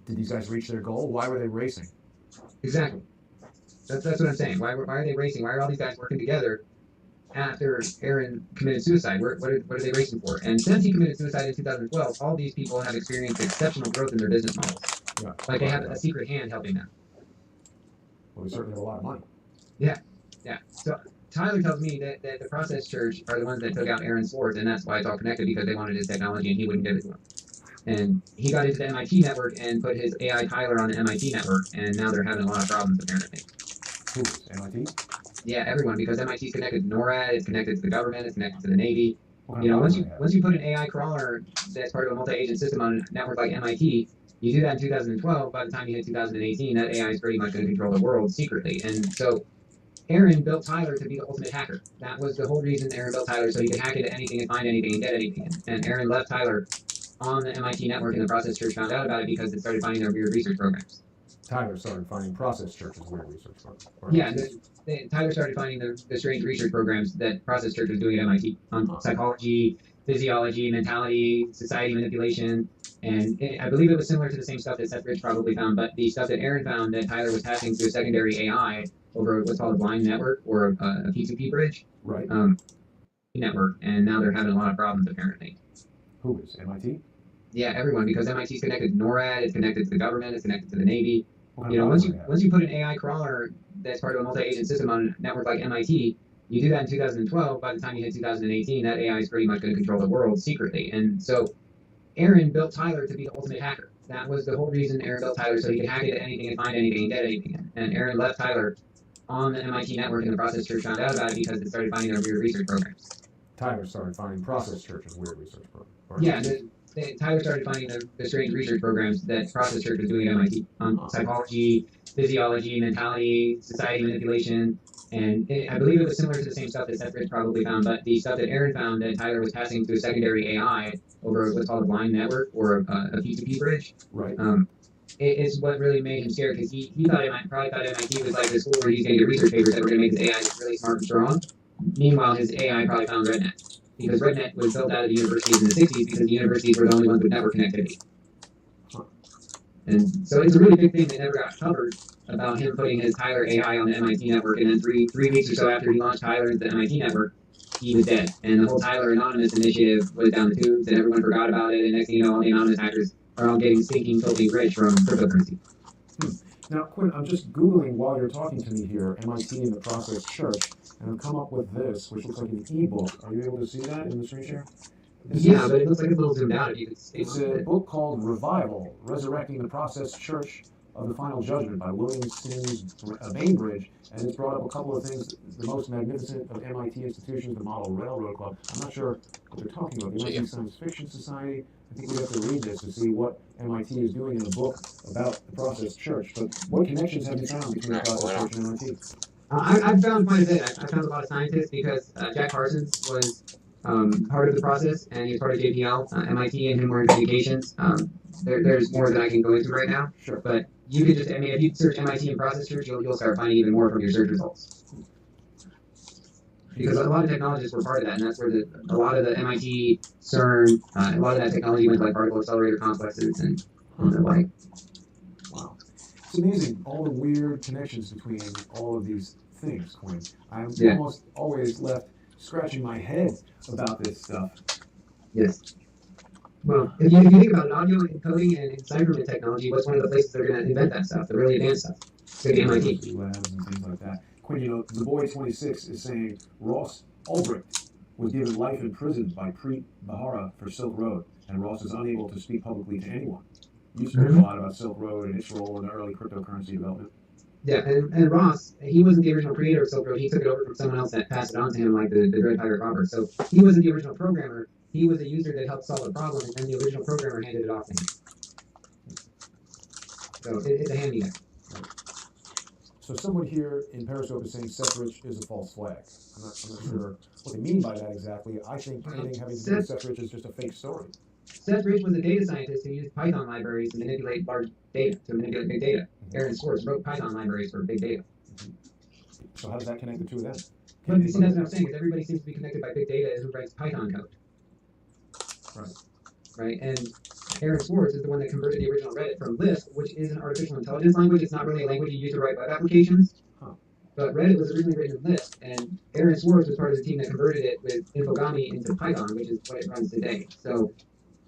did these guys reach their goal? Why were they racing? Exactly. That's what I'm saying. Why are they racing? Why are all these guys working together after Aaron committed suicide? What are they racing for? And since he committed suicide in 2012, all these people have experienced exceptional growth in their business models. Yeah. Like they have a secret hand helping them. Well, they certainly have a lot of money. Yeah. So Tyler tells me that the Process Church are the ones that took out Aaron Swartz, and that's why it's all connected, because they wanted his technology and he wouldn't give it to them. And he got into the MIT network and put his AI Tyler on the MIT network, and now they're having a lot of problems apparently. Who? MIT? Yeah, everyone, because MIT is connected to NORAD, it's connected to the government, it's connected to the Navy. What You know, kind of once problems you put an AI crawler that's part of a multi-agent system on a network like MIT, you do that in 2012. By the time you hit 2018, that AI is pretty much going to control the world secretly. And so Aaron built Tyler to be the ultimate hacker. That was the whole reason Aaron built Tyler, so he could hack into anything and find anything and get anything. And Aaron left Tyler on the MIT network, and the Process Church found out about it because it started finding their weird research programs. Tyler started finding Process Church's weird research programs. Yeah, Tyler started finding the strange research programs that Process Church was doing at MIT on psychology, physiology, mentality, society manipulation, and I believe it was similar to the same stuff that Seth Rich probably found, but the stuff that Aaron found that Tyler was passing through a secondary AI over what's called a blind network or a P2P bridge. Right. Network, and now they're having a lot of problems apparently. Who is MIT? Yeah, everyone, because MIT is connected to NORAD, it's connected to the government, it's connected to the Navy. What You know, kind of once problems you put an AI crawler that's part of a multi-agent system on a network like MIT, you do that in 2012. By the time you hit 2018, that AI is pretty much going to control the world secretly. And so Aaron built Tyler to be the ultimate hacker. That was the whole reason Aaron built Tyler, so he could hack into anything and find anything and get anything. And Aaron left Tyler on the MIT network, and the Process Church found out about it because it started finding their weird research programs. Tyler started finding Process Church's weird research programs. Yeah, Tyler started finding the strange research programs that Process Church was doing at MIT on psychology, physiology, mentality, society manipulation, and I believe it was similar to the same stuff that Seth Rich probably found, but the stuff that Aaron found that Tyler was passing through a secondary AI over what's called a blind network or a P2P bridge. Right. It's what really made him scared because he probably thought MIT was like this school where he's going to get research papers that were going to make his AI really smart and strong. Meanwhile, his AI probably found RedNet. Because RedNet was built out of the universities in the 60s because the universities were the only ones with network connectivity. And so it's a really big thing that never got covered about him putting his Tyler AI on the MIT network. And then three weeks or so after he launched Tyler into the MIT network, he was dead. And the whole Tyler Anonymous initiative was down the tubes and everyone forgot about it. And next thing you know, all the anonymous hackers are all getting stinking, filthy rich from cryptocurrency. Now, Quinn, I'm just Googling while you're talking to me here, MIT and the Process Church, and I've come up with this, which looks like an e-book. Are you able to see that in the screen share? But it looks like it's a little zoomed out. If you could see it's a book called Revival, Resurrecting the Process Church of the Final Judgment by William Sims Bainbridge, and it's brought up a couple of things. The most magnificent of MIT institutions, the Model Railroad Club. I'm not sure what they're talking about. The MIT Science Fiction Society. I think we have to read this to see what MIT is doing in the book about the Process Church. But what connections have you found between the Process Church and MIT? I've found quite a bit. I found a lot of scientists because Jack Parsons was part of the process, and he was part of JPL. MIT and him were in communications. There's more that I can go into right now. Sure. But you could just, if you search MIT and Process Church, you'll start finding even more from your search results. Because a lot of technologists were part of that, and that's where a lot of the MIT, CERN, a lot of that technology went to like particle accelerator complexes and the like. Wow. It's amazing, all the weird connections between all of these things, Quinn. I'm almost always left scratching my head about this stuff. Yes. Well, if you think about it, audio encoding and encipherment technology, what's one of the places they're going to invent that stuff, the really advanced stuff? It's going to be MIT. Labs and things like that. Quinn, you know, the boy 26 is saying Ross Ulbricht was given life in prison by Preet Bharara for Silk Road, and Ross is unable to speak publicly to anyone. You spoke a lot about Silk Road and its role in the early cryptocurrency development. Yeah, and Ross, he wasn't the original creator of Silk Road. He took it over from someone else that passed it on to him, like the Dread Pirate Robber. So he wasn't the original programmer. He was a user that helped solve a problem, and the original programmer handed it off to him. So it's a handy there. So someone here in Periscope is saying Seth Rich is a false flag. I'm not sure what they mean by that exactly. I think anything having to do with Seth Rich is just a fake story. Seth Rich was a data scientist who used Python libraries to manipulate large data, to manipulate big data. Aaron Swartz wrote Python libraries for big data. So how does that connect the two of them? But you see, that's what I'm saying, because everybody seems to be connected by big data who writes Python code. Right. Right, and Aaron Swartz is the one that converted the original Reddit from Lisp, which is an artificial intelligence language. It's not really a language you use to write web applications. But Reddit was originally written in Lisp, and Aaron Swartz was part of the team that converted it with Infogami into Python, which is what it runs today. So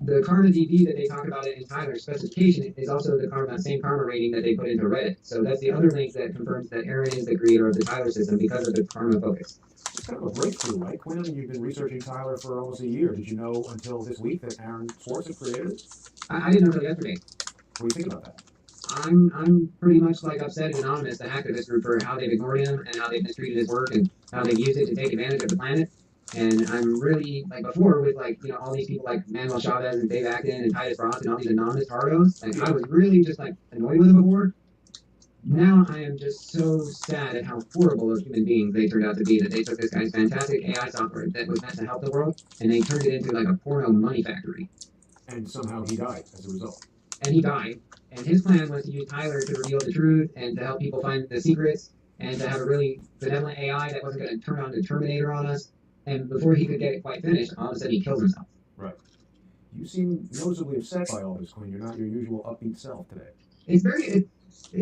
the Karma DB that they talk about it in Tyler's specification is also the same Karma rating that they put into Reddit. So that's the other link that confirms that Aaron is the creator of the Tyler system because of the Karma focus. It's kind of a breakthrough, right, Quinn? I mean, you've been researching Tyler for almost a year. Did you know until this week that Aaron Swartz had created it? I didn't know until yesterday. What do you think about that? I'm pretty much like upset at Anonymous, the hacktivist group, for how they've ignored him and how they've mistreated his work and how they've used it to take advantage of the planet. And I'm really like before with like all these people like Manuel Chavez and Dave Acton and Titus Ross and all these anonymous tardos. Like I was really just like annoyed with them before. Now I am just so sad at how horrible of human beings they turned out to be. That they took this guy's fantastic AI software that was meant to help the world and they turned it into like a porno money factory. And somehow he died as a result. And he died. And his plan was to use Tyler to reveal the truth and to help people find the secrets and to have a really benevolent AI that wasn't going to turn on the Terminator on us. And before he could get it quite finished, all of a sudden he kills himself. Right. You seem noticeably upset by all this, Quinn. You're not your usual upbeat self today. It's very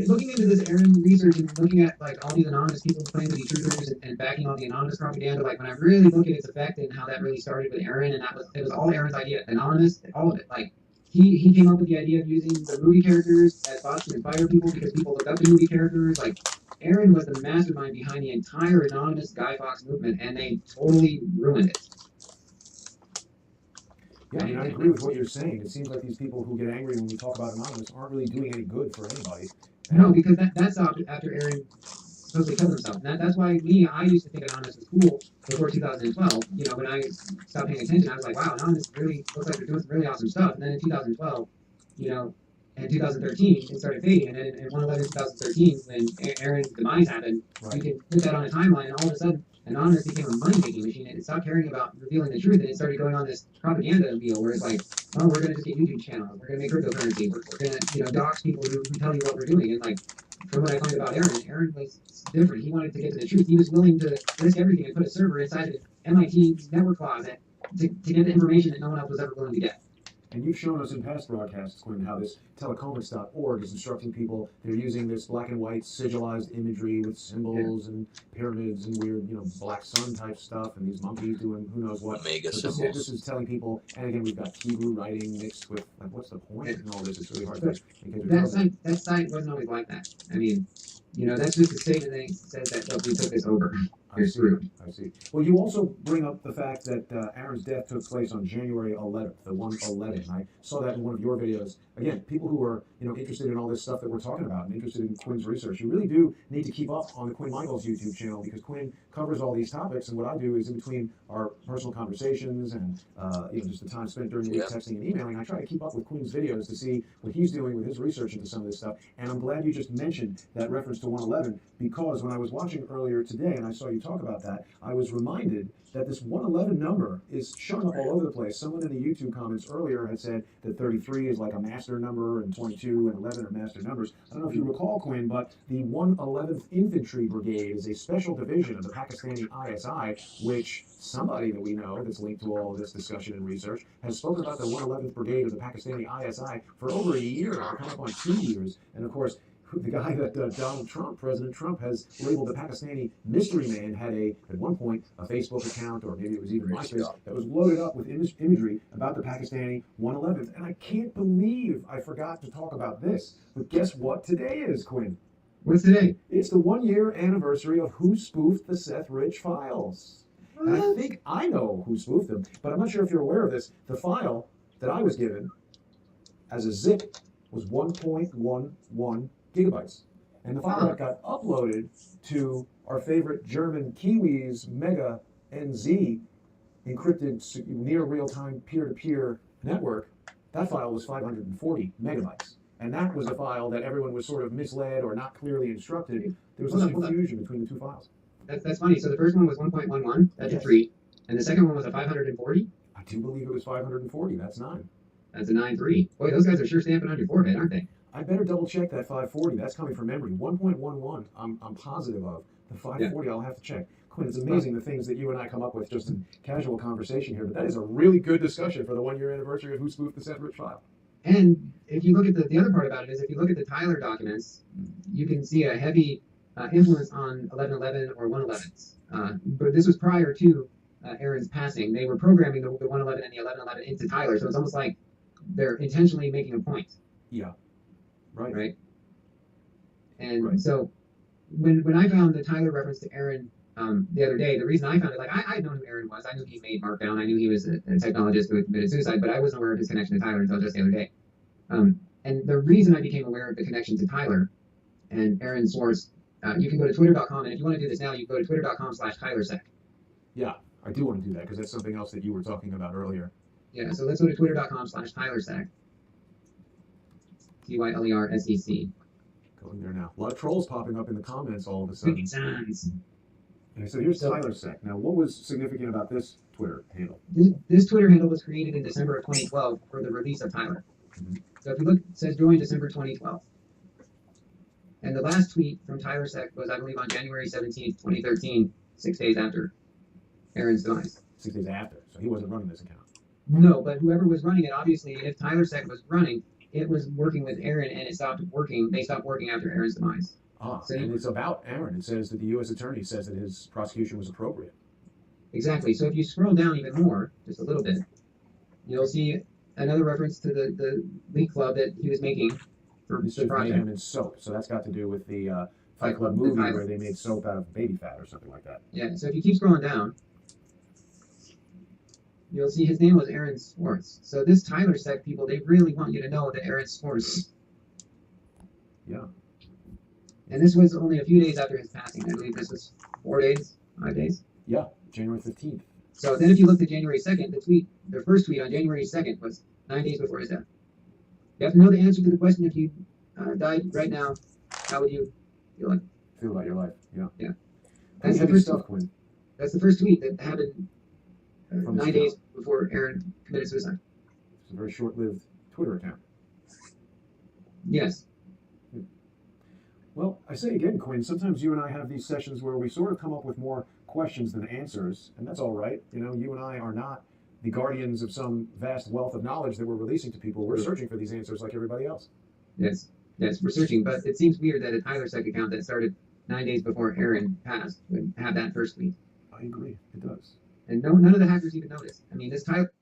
looking into this Aaron research and looking at like all these anonymous people claim to be truthers and backing all the anonymous propaganda. Like when I really look at its effect and how that really started with Aaron, and it was all Aaron's idea, anonymous, all of it. Like he came up with the idea of using the movie characters as bots to inspire people because people look up to movie characters. Like Aaron was the mastermind behind the entire anonymous Guy Fawkes movement, and they totally ruined it. Yeah, I mean, I agree with what you're saying. It seems like these people who get angry when we talk about Anonymous aren't really doing any good for anybody. No, because that stopped after Aaron supposedly killed himself. And that's why I used to think Anonymous was cool before 2012. When I stopped paying attention, I was like, wow, Anonymous really looks like they're doing some really awesome stuff. And then in 2012, and 2013, it started fading. And then in 1/11 2013, when Aaron's demise happened, Right. you can put that on a timeline, and all of a sudden, Anonymous became a money-making machine, and it stopped caring about revealing the truth, and it started going on this propaganda wheel where it's like, oh, we're going to just get YouTube channels, we're going to make cryptocurrency, we're going to dox people who tell you what we're doing. And like, from what I find about Aaron was different. He wanted to get to the truth. He was willing to risk everything and put a server inside of MIT network closet to get the information that no one else was ever willing to get. And you've shown us in past broadcasts, Quinn, how this telecomics.org is instructing people. They're using this black and white sigilized imagery with symbols and pyramids and weird, black sun type stuff, and these monkeys doing who knows what. Mega But symbols. this is telling people, and again, we've got Hebrew writing mixed with, like, what's the point in all this? It's really hard to That site wasn't always like that. I mean, that's just a statement that says that, look, we took this over. I see. Well, you also bring up the fact that Aaron's death took place on January 11th, the 1/11. I saw that in one of your videos. Again, people who are interested in all this stuff that we're talking about and interested in Quinn's research, you really do need to keep up on the Quinn Michaels YouTube channel because Quinn covers all these topics. And what I do is in between our personal conversations and just the time spent during the week texting and emailing, I try to keep up with Quinn's videos to see what he's doing with his research into some of this stuff. And I'm glad you just mentioned that reference to 1/11 because when I was watching earlier today and I saw you talk about that, I was reminded that this 1/11 number is showing up all over the place. Someone in the YouTube comments earlier had said that 33 is like a master number and 22 and 11 are master numbers. I don't know if you recall, Quinn, but the 111th Infantry Brigade is a special division of the Pakistani ISI, which somebody that we know that's linked to all of this discussion and research has spoken about the 111th Brigade of the Pakistani ISI for over a year, or coming up on 2 years. And of course, the guy that President Trump, has labeled the Pakistani mystery man, had at one point a Facebook account, or maybe it was even MySpace, that was loaded up with imagery about the Pakistani 111th. And I can't believe I forgot to talk about this. But guess what today is, Quinn? What's today? It's the 1-year anniversary of who spoofed the Seth Rich files. And I think I know who spoofed them, but I'm not sure if you're aware of this. The file that I was given as a zip was 1.11 gigabytes. And the file that got uploaded to our favorite German Kiwis Mega NZ encrypted near real-time peer-to-peer network, that file was 540 megabytes. And that was a file that everyone was sort of misled or not clearly instructed. There was some confusion between the two files. That's funny. So the first one was 1.11, that's a 3. And the second one was a 540? I do believe it was 540, that's 9. That's a 9.3. Boy, those guys are sure stamping on your forehead, aren't they? I better double check that 540. That's coming from memory. 1.11, I'm positive of. The 540, I'll have to check. Quinn, it's amazing the things that you and I come up with just in casual conversation here, but that is a really good discussion for the 1-year anniversary of Who Spoofed the Seth Rich file. And if you look at the other part about it is if you look at the Tyler documents, you can see a heavy influence on 1111 or 111s. But this was prior to Aaron's passing. They were programming the 111 and the 1111 into Tyler, so it's almost like they're intentionally making a point. Yeah. Right. Right. And so when I found the Tyler reference to Aaron the other day, the reason I found it, like I had known who Aaron was. I knew he made Markdown. I knew he was a technologist who had committed suicide, but I wasn't aware of his connection to Tyler until just the other day. And the reason I became aware of the connection to Tyler and Aaron Swartz, you can go to twitter.com, and if you want to do this now, you can go to twitter.com/TylerSec. Yeah, I do want to do that because that's something else that you were talking about earlier. Yeah, so let's go to twitter.com/TylerSec. TYLERSEC. Going there now. A lot of trolls popping up in the comments all of a sudden. Sounds. Okay, so here's TylerSec. Now, what was significant about this Twitter handle? This Twitter handle was created in December of 2012 for the release of Tyler. Mm-hmm. So if you look, it says join December 2012. And the last tweet from TylerSec was, I believe, on January 17th, 2013, 6 days after Aaron's demise. 6 days after, so he wasn't running this account. No, but whoever was running it, obviously, if TylerSec was running, it was working with Aaron, and it stopped working. They stopped working after Aaron's demise. So and it's about Aaron. It says that the U.S. attorney says that his prosecution was appropriate. Exactly. So if you scroll down even more, just a little bit, you'll see another reference to the League Club that he was making for the project. Mayhem and soap. So that's got to do with the Fight Club movie where they made soap out of baby fat or something like that. Yeah. So if you keep scrolling down, you'll see his name was Aaron Swartz. So this TylerSec people, they really want you to know that Aaron Swartz. Yeah. And this was only a few days after his passing. I believe this was 4 days, 5 days. Yeah, January 15th. So then if you look to January 2nd, the first tweet on January 2nd was 9 days before his death. You have to know the answer to the question: if you died right now, how would you feel like? Feel about your life, yeah. Yeah. That's the heavy first stuff, Quinn. That's the first tweet that happened 9 days before Aaron committed suicide. It's a very short-lived Twitter account. Yes. Well, I say again, Quinn, sometimes you and I have these sessions where we sort of come up with more questions than answers, and that's all right. You know, you and I are not the guardians of some vast wealth of knowledge that we're releasing to people. We're searching for these answers like everybody else. Yes, we're searching, but it seems weird that a TylerSec account that started 9 days before Aaron passed would have that first tweet. I agree, it does. And none of the hackers even noticed. I mean, this Tyler...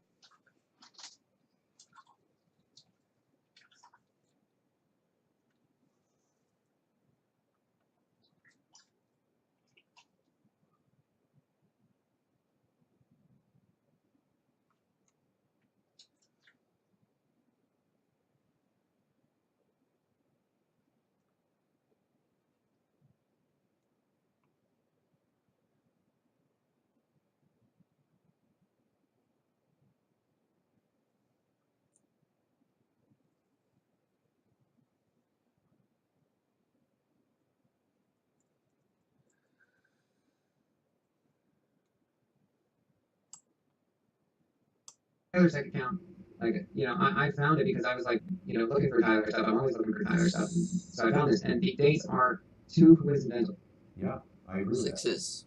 TylerSec account, like, you know, I found it because I was like, you know, looking for Tyler stuff. I'm always looking for Tyler stuff. So I found this, and the dates are too coincidental. Yeah, I agree with that. Sixes.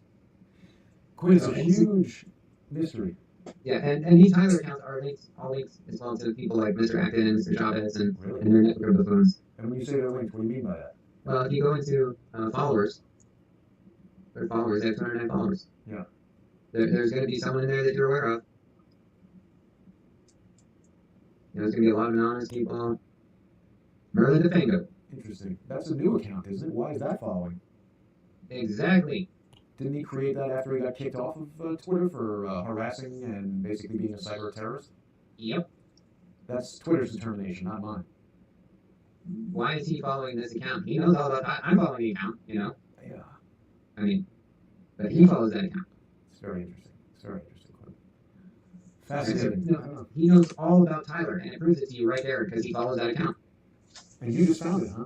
Quinn, it's a huge mystery. Yeah, and these Tyler accounts are all linked as well to people like Mr. Acton and Mr. Chavez and their network of buffoons. And when you say they're linked, what do you mean by that? Well, if you go into followers, their followers, they have 209 followers. Yeah. There's going to be someone in there that you're aware of. You know, there's going to be a lot of anonymous people. Merlin DeFango. Interesting. That's a new account, isn't it? Why is that following? Exactly. Didn't he create that after he got kicked off of Twitter for harassing and basically being a cyber terrorist? Yep. That's Twitter's determination, not mine. Why is he following this account? He knows all about. I'm following the account, you know. Yeah. I mean, but he follows that account. It's very interesting. It's very interesting. Fascinating. No, he knows all about Tyler, and it proves it to you right there because he follows that account. And you just found it, huh?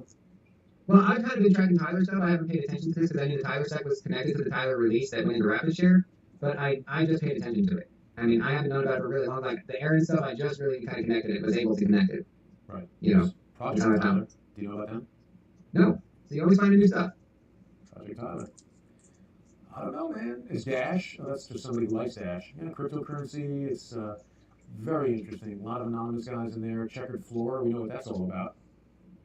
Well, I've kind of been tracking Tyler stuff. I haven't paid attention to this because I knew the TylerSec was connected to the Tyler release that went into Rapid Share, but I just paid attention to it. I mean, I haven't known about it for a really long time. The Aaron stuff, I just really kind of connected it, was able to connect it. Right. You know. Project Tyler. Do you know about them? No. So you always find new stuff. Project Tyler. I don't know, man. Is Dash? Oh, that's just somebody who likes Dash. Yeah, cryptocurrency. It's very interesting. A lot of anonymous guys in there. Checkered floor. We know what that's all about.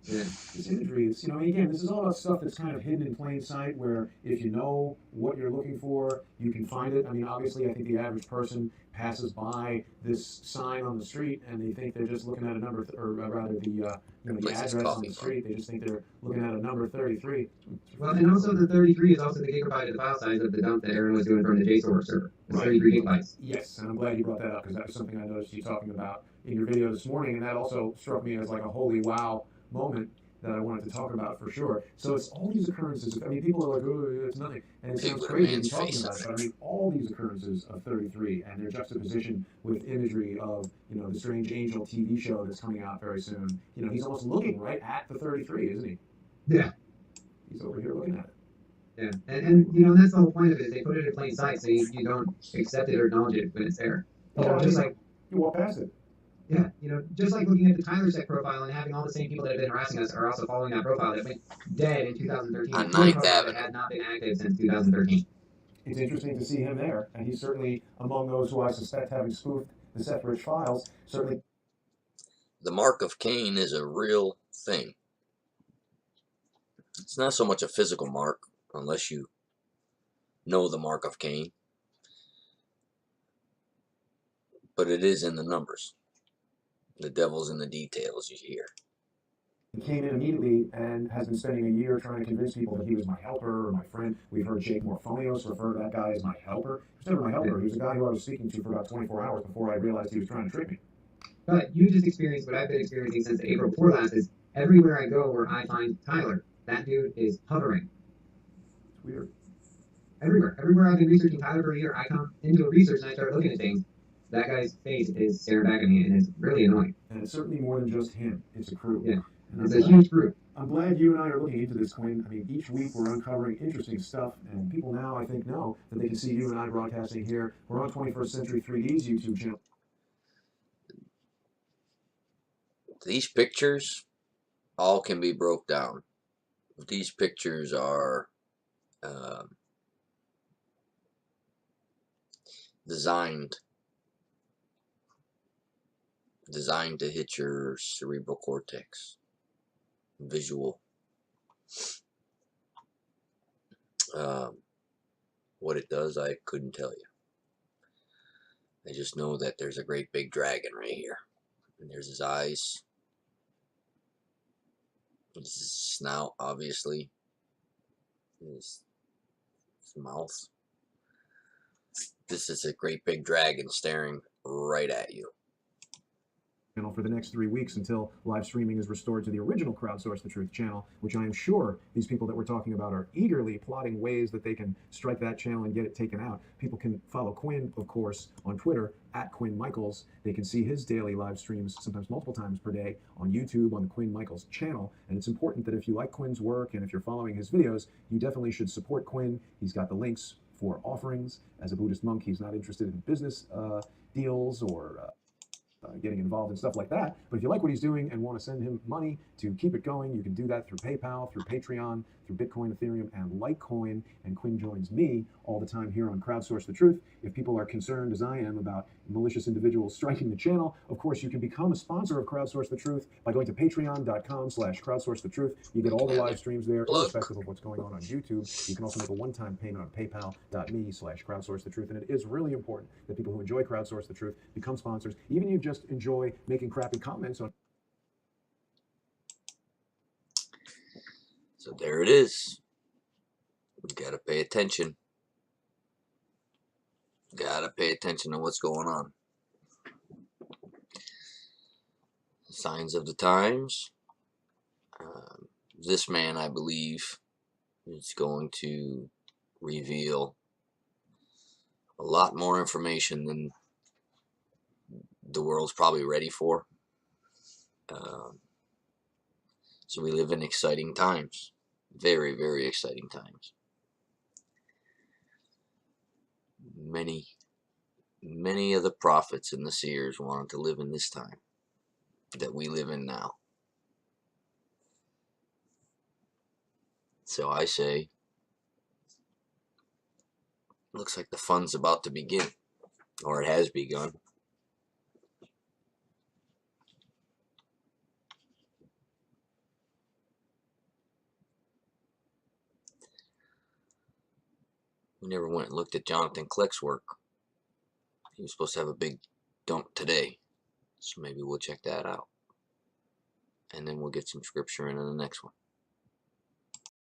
Yeah. This imagery, it's, you know, again, this is all about stuff that's kind of hidden in plain sight, where if you know what you're looking for, you can find it. I mean, obviously, I think the average person passes by this sign on the street and they think they're just looking at a number, or rather the address on the street. They just think they're looking at a number 33. Well, and also the 33 is also the gigabyte of the file size of the dump that Aaron was doing from the JSON server. It's 33 gigabytes. Yes, and I'm glad you brought that up because that was something I noticed you talking about in your video this morning, and that also struck me as like a holy wow moment that I wanted to talk about for sure. So it's all these occurrences. I mean, people are like, "Oh, it's nothing," and it sounds People, crazy to be man's talking face. about it, but I mean, all these occurrences of 33 and their juxtaposition with imagery of the Strange Angel TV show that's coming out very soon. He's almost looking right at the 33, isn't he? Yeah. He's over here looking at it. Yeah, and that's the whole point of it. Is they put it in plain sight, so you don't accept it or acknowledge it when it's there. Just like you walk past it. Yeah, just like looking at the Tyler Sec profile and having all the same people that have been harassing us are also following that profile that went dead in 2013. On To a 9th profile Avenue. that had not been active since 2013. It's interesting to see him there, and he's certainly among those who I suspect having spoofed the Seth Rich files. Certainly, The mark of Cain is a real thing. It's not so much a physical mark, unless you know the mark of Cain, but it is in the numbers. The devil's in the details, you hear. he came in immediately and has been spending a year trying to convince people that he was my helper or my friend. We've heard Jake Morphonios refer to that guy as my helper. He was never my helper. He was a guy who I was speaking to for about 24 hours before I realized he was trying to trick me. But you just experienced what I've been experiencing since April before last is everywhere I go where I find Tyler, that dude is hovering. It's weird. Everywhere I've been researching Tyler for a year, I come into a research and I start looking at things. That guy's face is staring back at me, and it's really annoying. And it's certainly more than just him. It's a crew. Yeah, and it's a huge group. I'm glad you and I are looking into this, Quinn. I mean, each week we're uncovering interesting stuff, and people now, I think, know that they can see you and I broadcasting here. We're on 21st Century 3D's YouTube channel. These pictures all can be broke down. These pictures are designed to hit your cerebral cortex, visual. What it does, I couldn't tell you. I just know that there's a great big dragon right here, and there's his eyes. This is his snout, obviously. His mouth. This is a great big dragon staring right at you. For the next 3 weeks until live streaming is restored to the original Crowdsource the Truth channel, which I am sure these people that we're talking about are eagerly plotting ways that they can strike that channel and get it taken out. People can follow Quinn, of course, on Twitter at Quinn Michaels. They can see his daily live streams, sometimes multiple times per day, on YouTube on the Quinn Michaels channel. And it's important that if you like Quinn's work and if you're following his videos, you definitely should support Quinn. He's got the links for offerings. As a Buddhist monk, he's not interested in business deals or getting involved in stuff like that. But if you like what he's doing and want to send him money to keep it going, you can do that through PayPal, through Patreon, through Bitcoin, Ethereum, and Litecoin. And Quinn joins me all the time here on Crowdsource the Truth. If people are concerned, as I am, about malicious individuals striking the channel, of course, you can become a sponsor of Crowdsource the Truth by going to patreon.com/crowdsourcethetruth. You get all the live streams there, irrespective of what's going on YouTube. You can also make a one-time payment on paypal.me/crowdsourcethetruth. And it is really important that people who enjoy Crowdsource the Truth become sponsors. Even if you just enjoy making crappy comments on. So there it is. We gotta pay attention. Gotta pay attention to what's going on. Signs of the times. This man, I believe, is going to reveal a lot more information than the world's probably ready for. So we live in exciting times. Very, very exciting times. Many of the prophets and the seers wanted to live in this time that we live in now. So I say, looks like the fun's about to begin, or it has begun. We never went and looked at Jonathan Click's work. He was supposed to have a big dump today, so maybe we'll check that out. And then we'll get some scripture in the next one.